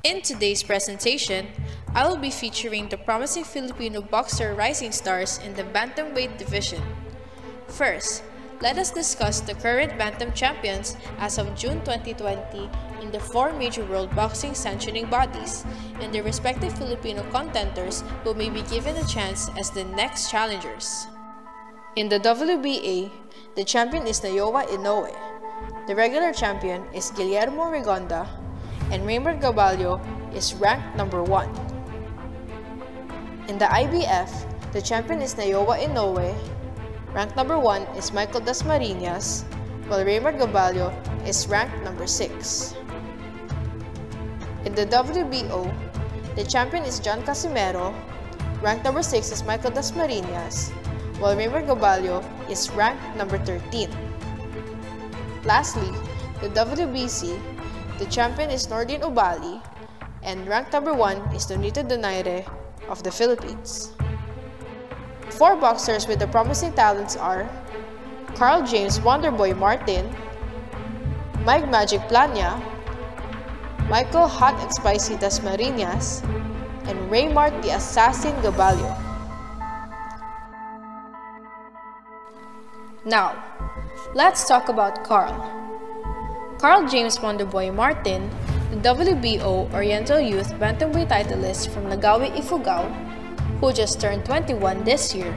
In today's presentation, I will be featuring the promising Filipino boxer rising stars in the bantamweight division. First, let us discuss the current bantam champions as of June 2020 in the four major world boxing sanctioning bodies and their respective Filipino contenders who may be given a chance as the next challengers. In the WBA, the champion is Naoya Inoue. The regular champion is Guillermo Rigonda, and Raymond Gaballo is ranked number 1. In the IBF, the champion is Naoya Inoue, ranked number 1 is Michael Dasmariñas, while Raymond Gaballo is ranked number 6. In the WBO, the champion is John Casimero, ranked number 6 is Michael Dasmariñas, while Raymond Gaballo is ranked number 13. Lastly, the WBC, the champion is Nordin Ubali, and ranked number 1 is Donito Donaire of the Philippines. Four boxers with the promising talents are Carl James Wonderboy Martin, Mike Magic Plania, Michael Hot and Spicy Dasmariñas, and Raymart the Assassin Gaballo. Now, let's talk about Carl. Carl James Wonderboy Martin, the WBO Oriental Youth Bantamweight titleist from Nagawi, Ifugao, who just turned 21 this year,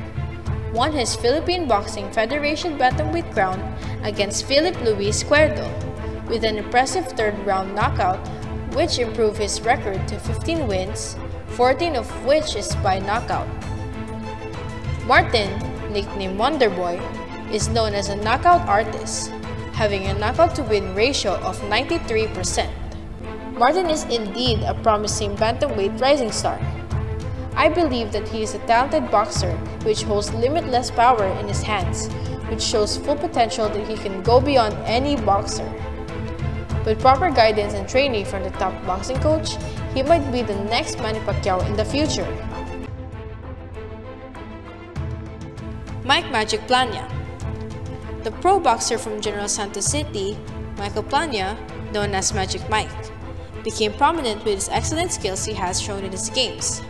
won his Philippine Boxing Federation Bantamweight crown against Philip Luis Cuerdo with an impressive third-round knockout which improved his record to 15 wins, 14 of which is by knockout. Martin, nicknamed Wonderboy, is known as a knockout artist, having a knockout-to-win ratio of 93%. Martin is indeed a promising bantamweight rising star. I believe that he is a talented boxer which holds limitless power in his hands, which shows full potential that he can go beyond any boxer. With proper guidance and training from the top boxing coach, he might be the next Manny Pacquiao in the future. Mike Magic Plania. The pro boxer from General Santos City, Michael Plania, known as Magic Mike, became prominent with his excellent skills he has shown in his games.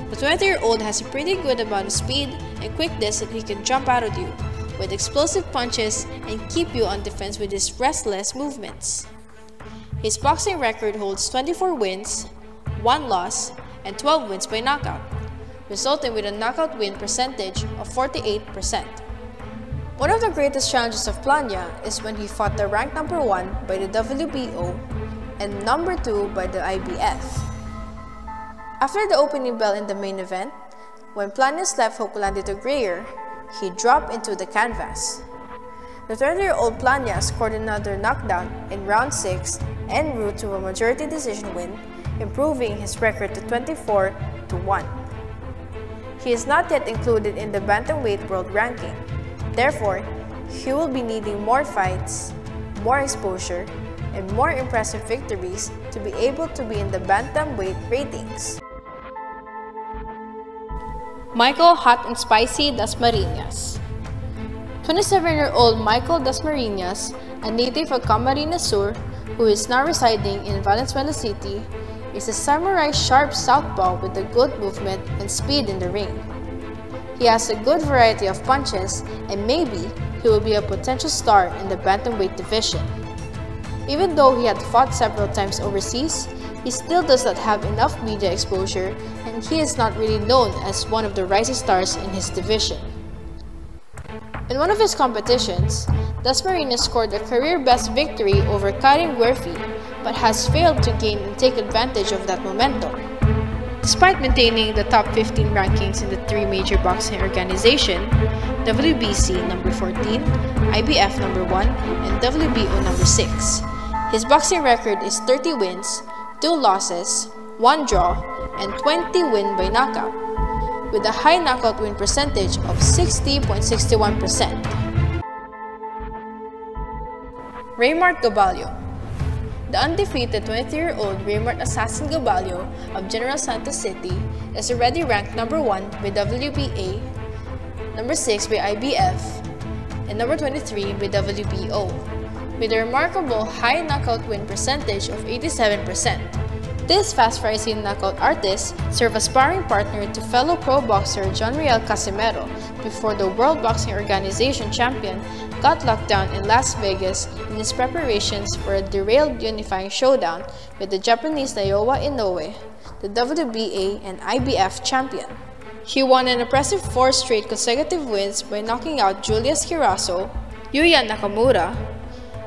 The 20-year-old has a pretty good amount of speed and quickness that he can jump out at you with explosive punches and keep you on defense with his restless movements. His boxing record holds 24 wins, 1 loss, and 12 wins by knockout, resulting with a knockout win percentage of 48%. One of the greatest challenges of Plania is when he fought the ranked number 1 by the WBO and number 2 by the IBF. After the opening bell in the main event, when Plania's left hook landed to Greer, he dropped into the canvas. The 30-year-old Plania scored another knockdown in round 6 en route to a majority decision win, improving his record to 24-1. He is not yet included in the bantamweight world ranking. Therefore, he will be needing more fights, more exposure, and more impressive victories to be able to be in the bantamweight ratings. Michael Hot and Spicy Dasmariñas. 27-year-old Michael Dasmariñas, a native of Camarines Sur who is now residing in Valenzuela City, is a samurai sharp southpaw with a good movement and speed in the ring. He has a good variety of punches, and maybe he will be a potential star in the bantamweight division. Even though he had fought several times overseas, he still does not have enough media exposure, and he is not really known as one of the rising stars in his division. In one of his competitions, Dasmariñas scored a career-best victory over Karim Guerfi, but has failed to gain and take advantage of that momentum. Despite maintaining the top 15 rankings in the 3 major boxing organizations, WBC number 14, IBF number 1, and WBO number 6, his boxing record is 30 wins, 2 losses, 1 draw, and 20 win by knockout, with a high knockout win percentage of 60.61%. Raymart Gaballo. The undefeated 23-year-old Raymart Assassin Gaballo of General Santos City is already ranked number 1 by WBA, number 6 by IBF, and number 23 by WBO, with a remarkable high knockout win percentage of 87%. This fast-rising knockout artist served as sparring partner to fellow pro boxer Jonriel Casimero before the World Boxing Organization champion got locked down in Las Vegas in his preparations for a derailed unifying showdown with the Japanese Naoya Inoue, the WBA and IBF champion. He won an impressive 4 straight consecutive wins by knocking out Julius Kiraso, Yuya Nakamura,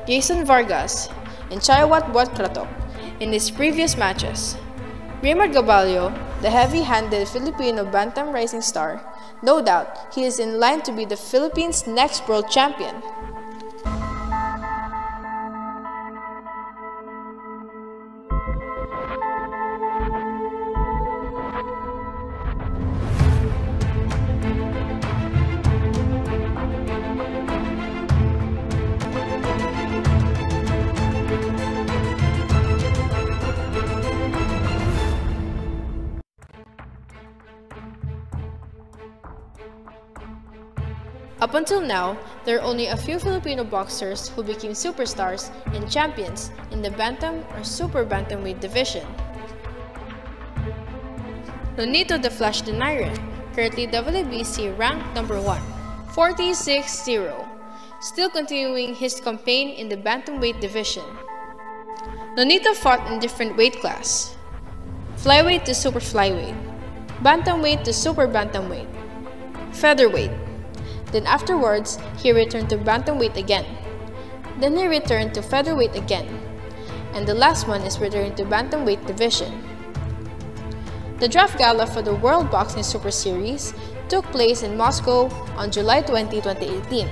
Jason Vargas, and Chayawat Watkratok in his previous matches. Raymond Gabalio, the heavy-handed Filipino bantam rising star, no doubt he is in line to be the Philippines' next world champion. Up until now, there are only a few Filipino boxers who became superstars and champions in the bantam or super bantamweight division. Nonito the Flash Donaire, currently WBC ranked number 1, 46-0, still continuing his campaign in the bantamweight division. Nonito fought in different weight class: flyweight to super flyweight, bantamweight to super bantamweight, featherweight. Then afterwards, he returned to bantamweight again. Then he returned to featherweight again. And the last one is returning to bantamweight division. The draft gala for the World Boxing Super Series took place in Moscow on July 20, 2018.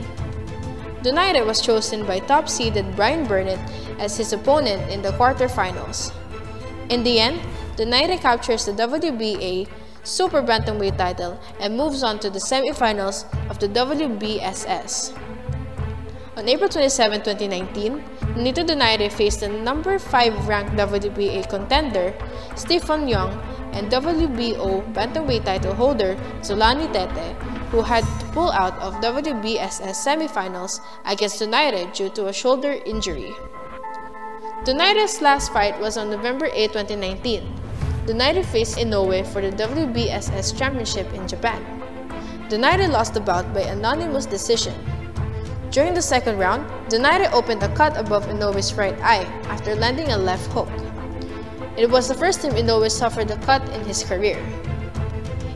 Donaire was chosen by top-seeded Brian Burnett as his opponent in the quarterfinals. In the end, Donaire captures the WBA Super Bantamweight title and moves on to the semifinals of the WBSS. On April 27, 2019, Nonito Donaire faced the number 5 ranked WBA contender Stephen Young and WBO Bantamweight title holder Zolani Tete, who had to pull out of WBSS semifinals against Donaire due to a shoulder injury. Donaire's last fight was on November 8, 2019. Donaire faced Inoue for the WBSS Championship in Japan. Donaire lost the bout by unanimous decision. During the second round, Donaire opened a cut above Inoue's right eye after landing a left hook. It was the first time Inoue suffered a cut in his career.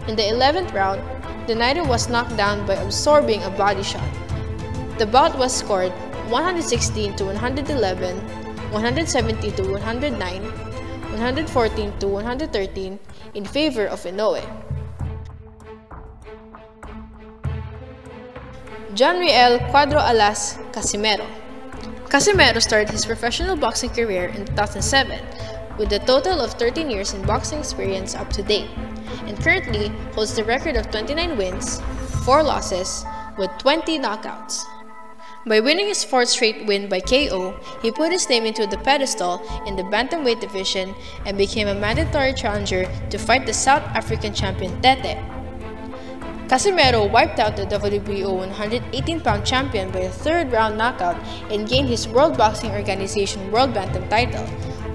In the 11th round, Donaire was knocked down by absorbing a body shot. The bout was scored 116 to 111, 170 to 109, 114 to 113 in favor of Inoue. Jonriel Cuadro Alas Casimero. Casimero started his professional boxing career in 2007 with a total of 13 years in boxing experience up to date, and currently holds the record of 29 wins, 4 losses, with 20 knockouts. By winning his 4th straight win by KO, he put his name into the pedestal in the bantamweight division and became a mandatory challenger to fight the South African champion Tete. Casimero wiped out the WBO 118-pound champion by a 3rd round knockout and gained his World Boxing Organization World Bantam title,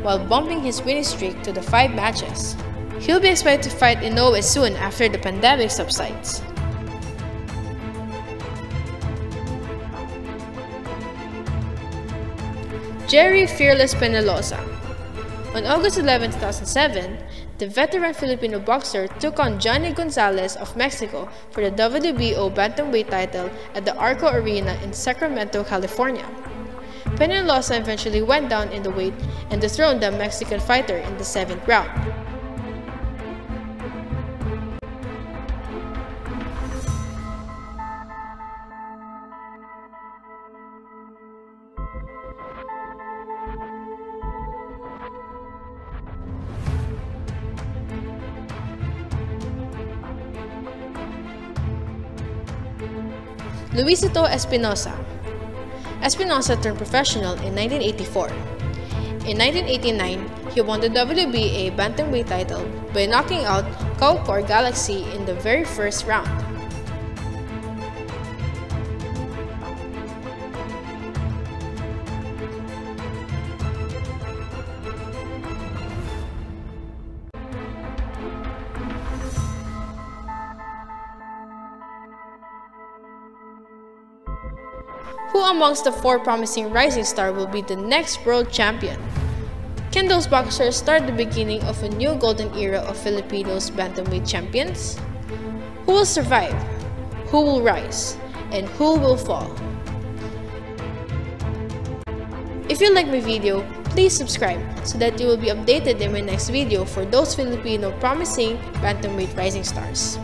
while bumping his winning streak to the 5 matches. He'll be expected to fight Inoue soon after the pandemic subsides. Jerry Fearless Penalosa. On August 11, 2007, the veteran Filipino boxer took on Johnny Gonzalez of Mexico for the WBO Bantamweight title at the Arco Arena in Sacramento, California. Penalosa eventually went down in the weight and dethroned the Mexican fighter in the 7th round. Luisito Espinosa. Espinosa turned professional in 1984. In 1989, he won the WBA Bantamweight title by knocking out Kaukor Galaxy in the very first round. Who amongst the 4 promising rising stars will be the next world champion? Can those boxers start the beginning of a new golden era of Filipinos bantamweight champions? Who will survive? Who will rise? And who will fall? If you like my video, please subscribe so that you will be updated in my next video for those Filipino promising bantamweight rising stars.